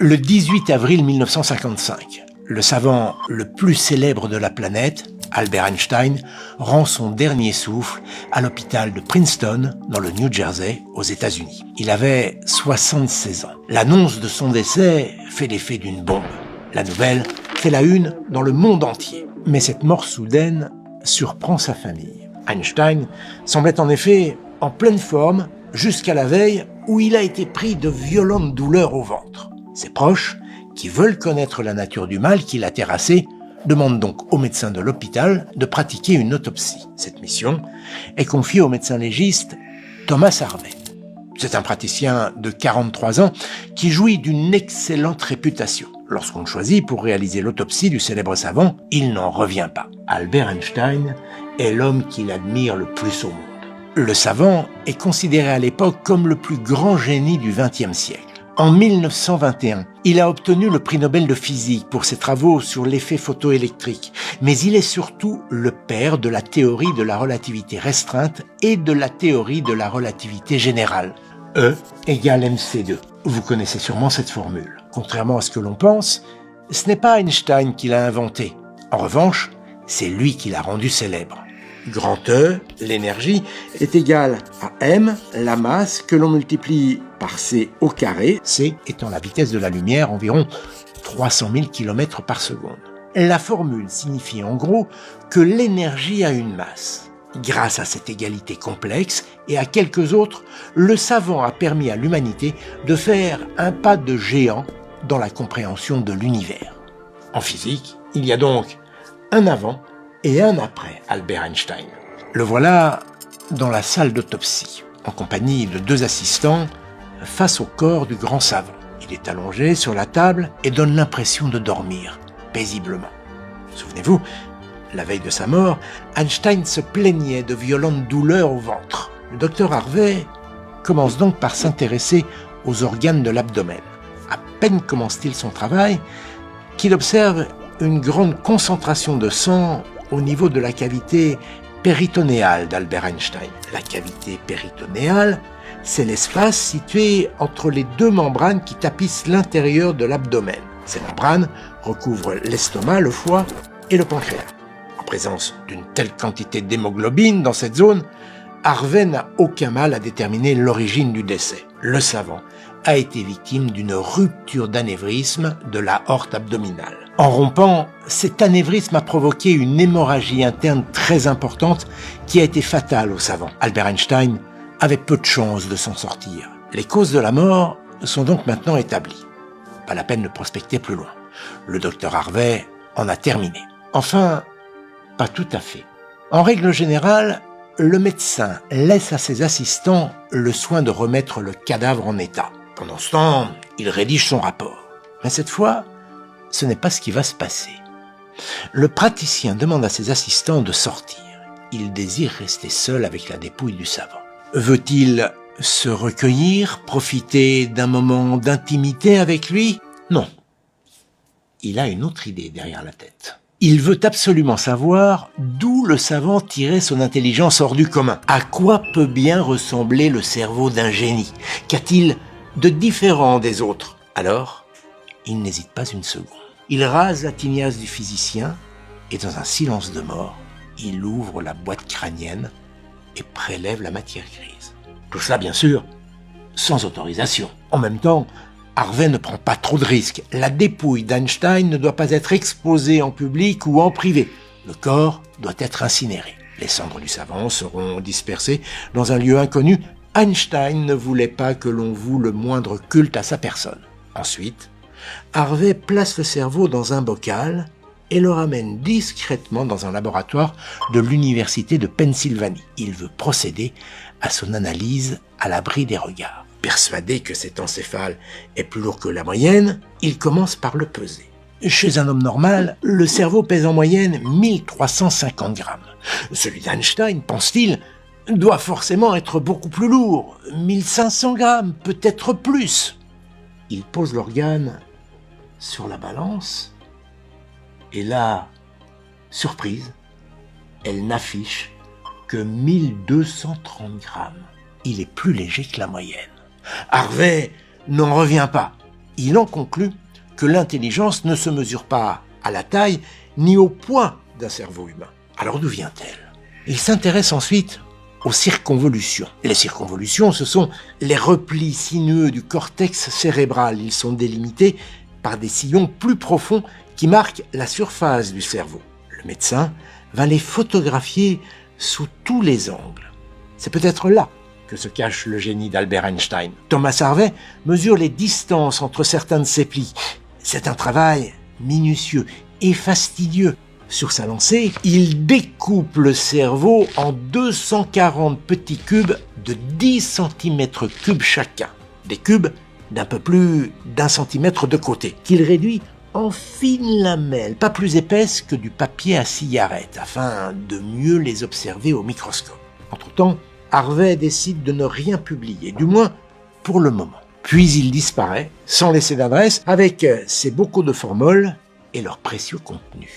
Le 18 avril 1955, le savant le plus célèbre de la planète, Albert Einstein, rend son dernier souffle à l'hôpital de Princeton, dans le New Jersey, aux États-Unis. Il avait 76 ans. L'annonce de son décès fait l'effet d'une bombe. La nouvelle fait la une dans le monde entier. Mais cette mort soudaine surprend sa famille. Einstein semblait en effet en pleine forme jusqu'à la veille où il a été pris de violentes douleurs au ventre. Ses proches, qui veulent connaître la nature du mal qui l'a terrassé, demandent donc au médecin de l'hôpital de pratiquer une autopsie. Cette mission est confiée au médecin légiste Thomas Harvey. C'est un praticien de 43 ans qui jouit d'une excellente réputation. Lorsqu'on le choisit pour réaliser l'autopsie du célèbre savant, il n'en revient pas. Albert Einstein est l'homme qu'il admire le plus au monde. Le savant est considéré à l'époque comme le plus grand génie du XXe siècle. En 1921, il a obtenu le prix Nobel de physique pour ses travaux sur l'effet photoélectrique, mais il est surtout le père de la théorie de la relativité restreinte et de la théorie de la relativité générale. E égale mc2. Vous connaissez sûrement cette formule. Contrairement à ce que l'on pense, ce n'est pas Einstein qui l'a inventée. En revanche, c'est lui qui l'a rendue célèbre. Grand E, l'énergie, est égale à m, la masse, que l'on multiplie par c au carré, c étant la vitesse de la lumière, environ 300 000 km par seconde. La formule signifie en gros que l'énergie a une masse. Grâce à cette égalité complexe et à quelques autres, le savant a permis à l'humanité de faire un pas de géant dans la compréhension de l'univers. En physique, il y a donc un avant et un après Albert Einstein. Le voilà dans la salle d'autopsie, en compagnie de 2 assistants, face au corps du grand savant. Il est allongé sur la table et donne l'impression de dormir, paisiblement. Souvenez-vous, la veille de sa mort, Einstein se plaignait de violentes douleurs au ventre. Le docteur Harvey commence donc par s'intéresser aux organes de l'abdomen. À peine commence-t-il son travail qu'il observe une grande concentration de sang au niveau de la cavité péritonéale d'Albert Einstein. La cavité péritonéale, c'est l'espace situé entre les 2 membranes qui tapissent l'intérieur de l'abdomen. Ces membranes recouvrent l'estomac, le foie et le pancréas. En présence d'une telle quantité d'hémoglobine dans cette zone, Harvey n'a aucun mal à déterminer l'origine du décès. Le savant a été victime d'une rupture d'anévrisme de l'aorte abdominale. En rompant, cet anévrisme a provoqué une hémorragie interne très importante qui a été fatale au savant. Albert Einstein avait peu de chances de s'en sortir. Les causes de la mort sont donc maintenant établies. Pas la peine de prospecter plus loin. Le docteur Harvey en a terminé. Enfin, pas tout à fait. En règle générale, le médecin laisse à ses assistants le soin de remettre le cadavre en état. Pendant ce temps, il rédige son rapport. Mais cette fois, ce n'est pas ce qui va se passer. Le praticien demande à ses assistants de sortir. Il désire rester seul avec la dépouille du savant. Veut-il se recueillir, profiter d'un moment d'intimité avec lui? Non. Il a une autre idée derrière la tête. Il veut absolument savoir d'où le savant tirait son intelligence hors du commun. À quoi peut bien ressembler le cerveau d'un génie? Qu'a-t-il de différent des autres? Alors, il n'hésite pas une seconde. Il rase la tignasse du physicien et dans un silence de mort, il ouvre la boîte crânienne et prélève la matière grise. Tout cela, bien sûr, sans autorisation. En même temps, Harvey ne prend pas trop de risques. La dépouille d'Einstein ne doit pas être exposée en public ou en privé. Le corps doit être incinéré. Les cendres du savant seront dispersées dans un lieu inconnu. Einstein ne voulait pas que l'on voue le moindre culte à sa personne. Ensuite, Harvey place le cerveau dans un bocal et le ramène discrètement dans un laboratoire de l'université de Pennsylvanie. Il veut procéder à son analyse à l'abri des regards. Persuadé que cet encéphale est plus lourd que la moyenne, il commence par le peser. Chez un homme normal, le cerveau pèse en moyenne 1350 grammes. Celui d'Einstein, pense-t-il, doit forcément être beaucoup plus lourd, 1500 grammes, peut-être plus. Il pose l'organe sur la balance, et là, surprise, elle n'affiche que 1230 grammes. Il est plus léger que la moyenne. Harvey n'en revient pas. Il en conclut que l'intelligence ne se mesure pas à la taille ni au poids d'un cerveau humain. Alors d'où vient-elle? Il s'intéresse ensuite aux circonvolutions. Les circonvolutions, ce sont les replis sinueux du cortex cérébral. Ils sont délimités par des sillons plus profonds qui marquent la surface du cerveau. Le médecin va les photographier sous tous les angles. C'est peut-être là que se cache le génie d'Albert Einstein. Thomas Harvey mesure les distances entre certains de ces plis. C'est un travail minutieux et fastidieux. Sur sa lancée, il découpe le cerveau en 240 petits cubes de 10 cm3 chacun. Des cubes d'un peu plus d'1 centimètre de côté, qu'il réduit en fines lamelles, pas plus épaisses que du papier à cigarette, afin de mieux les observer au microscope. Entre-temps, Harvey décide de ne rien publier, du moins pour le moment. Puis il disparaît, sans laisser d'adresse, avec ses bocaux de formol et leur précieux contenu.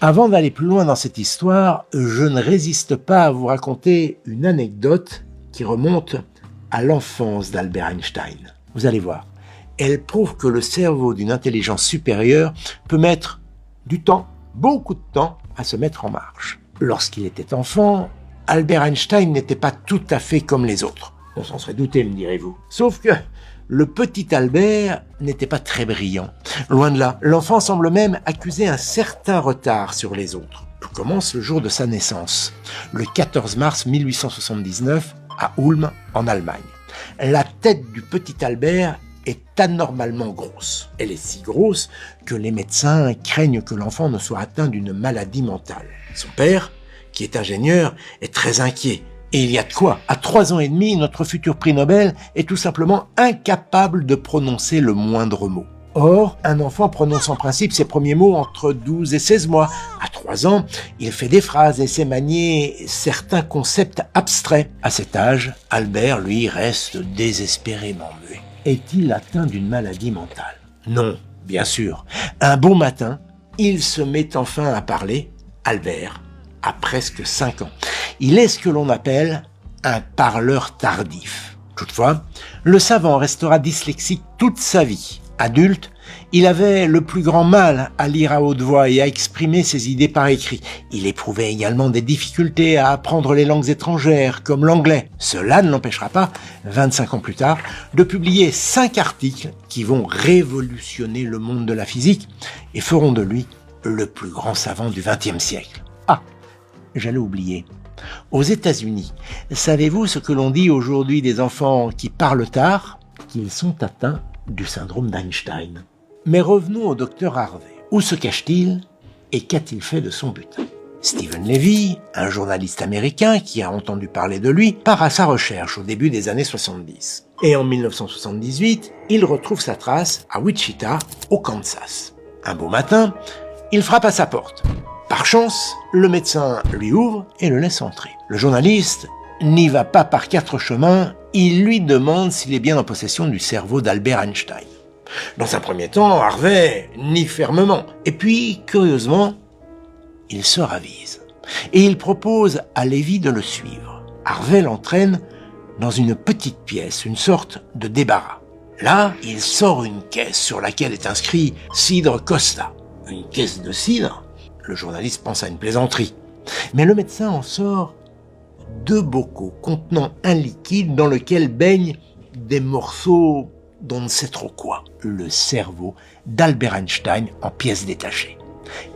Avant d'aller plus loin dans cette histoire, je ne résiste pas à vous raconter une anecdote qui remonte à l'enfance d'Albert Einstein. Vous allez voir, elle prouve que le cerveau d'une intelligence supérieure peut mettre du temps, beaucoup de temps, à se mettre en marche. Lorsqu'il était enfant, Albert Einstein n'était pas tout à fait comme les autres. On s'en serait douté, me direz-vous. Sauf que le petit Albert n'était pas très brillant. Loin de là, l'enfant semble même accuser un certain retard sur les autres. Tout commence le jour de sa naissance, le 14 mars 1879, à Ulm, en Allemagne. La tête du petit Albert est anormalement grosse. Elle est si grosse que les médecins craignent que l'enfant ne soit atteint d'une maladie mentale. Son père, qui est ingénieur, est très inquiet. Et il y a de quoi. À 3 ans et demi, notre futur prix Nobel est tout simplement incapable de prononcer le moindre mot. Or, un enfant prononce en principe ses premiers mots entre 12 et 16 mois. À 3 ans, il fait des phrases et sait manier certains concepts abstraits. À cet âge, Albert, lui, reste désespérément muet. Est-il atteint d'une maladie mentale? Non, bien sûr. Un beau matin, il se met enfin à parler. Albert a presque 5 ans. Il est ce que l'on appelle un parleur tardif. Toutefois, le savant restera dyslexique toute sa vie. Adulte, il avait le plus grand mal à lire à haute voix et à exprimer ses idées par écrit. Il éprouvait également des difficultés à apprendre les langues étrangères, comme l'anglais. Cela ne l'empêchera pas, 25 ans plus tard, de publier 5 articles qui vont révolutionner le monde de la physique et feront de lui le plus grand savant du XXe siècle. Ah, j'allais oublier. Aux États-Unis, savez-vous ce que l'on dit aujourd'hui des enfants qui parlent tard? Qu'ils sont atteints du syndrome d'Einstein. Mais revenons au docteur Harvey. Où se cache-t-il et qu'a-t-il fait de son butin? Stephen Levy, un journaliste américain qui a entendu parler de lui, part à sa recherche au début des années 70. Et en 1978, il retrouve sa trace à Wichita, au Kansas. Un beau matin, il frappe à sa porte. Par chance, le médecin lui ouvre et le laisse entrer. Le journaliste n'y va pas par 4 chemins, il lui demande s'il est bien en possession du cerveau d'Albert Einstein. Dans un premier temps, Harvey nie fermement, et puis, curieusement, il se ravise. Et il propose à Levy de le suivre. Harvey l'entraîne dans une petite pièce, une sorte de débarras. Là, il sort une caisse sur laquelle est inscrit « Cidre Costa ». Une caisse de cidre? Le journaliste pense à une plaisanterie. Mais le médecin en sort 2 bocaux contenant un liquide dans lequel baignent des morceaux d'on ne sait trop quoi. Le cerveau d'Albert Einstein en pièces détachées.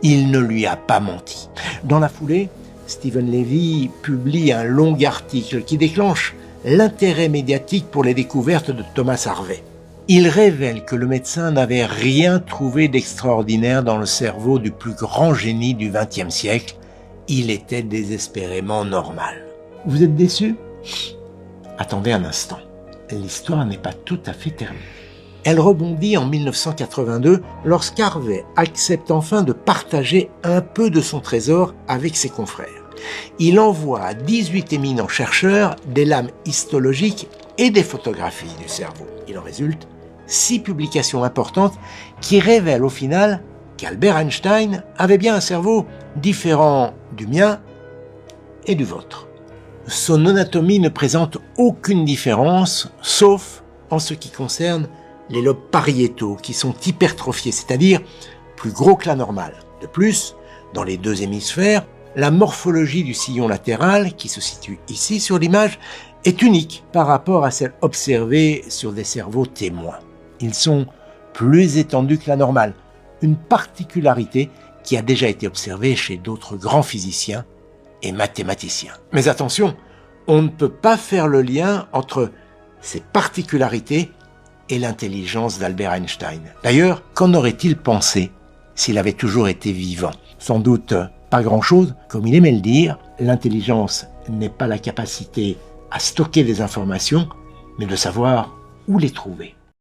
Il ne lui a pas menti. Dans la foulée, Stephen Levy publie un long article qui déclenche l'intérêt médiatique pour les découvertes de Thomas Harvey. Il révèle que le médecin n'avait rien trouvé d'extraordinaire dans le cerveau du plus grand génie du XXe siècle. Il était désespérément normal. Vous êtes déçus? Attendez un instant. L'histoire n'est pas tout à fait terminée. Elle rebondit en 1982 lorsqu'Harvey accepte enfin de partager un peu de son trésor avec ses confrères. Il envoie à 18 éminents chercheurs des lames histologiques et des photographies du cerveau. Il en résulte 6 publications importantes qui révèlent au final qu'Albert Einstein avait bien un cerveau différent du mien et du vôtre. Son anatomie ne présente aucune différence, sauf en ce qui concerne les lobes pariétaux qui sont hypertrophiés, c'est-à-dire plus gros que la normale. De plus, dans les deux hémisphères, la morphologie du sillon latéral, qui se situe ici sur l'image, est unique par rapport à celle observée sur des cerveaux témoins. Ils sont plus étendus que la normale, une particularité qui a déjà été observée chez d'autres grands physiciens et mathématiciens. Mais attention, on ne peut pas faire le lien entre ces particularités et l'intelligence d'Albert Einstein. D'ailleurs, qu'en aurait-il pensé s'il avait toujours été vivant? Sans doute pas grand-chose. Comme il aimait le dire, l'intelligence n'est pas la capacité à stocker des informations, mais de savoir où les trouver.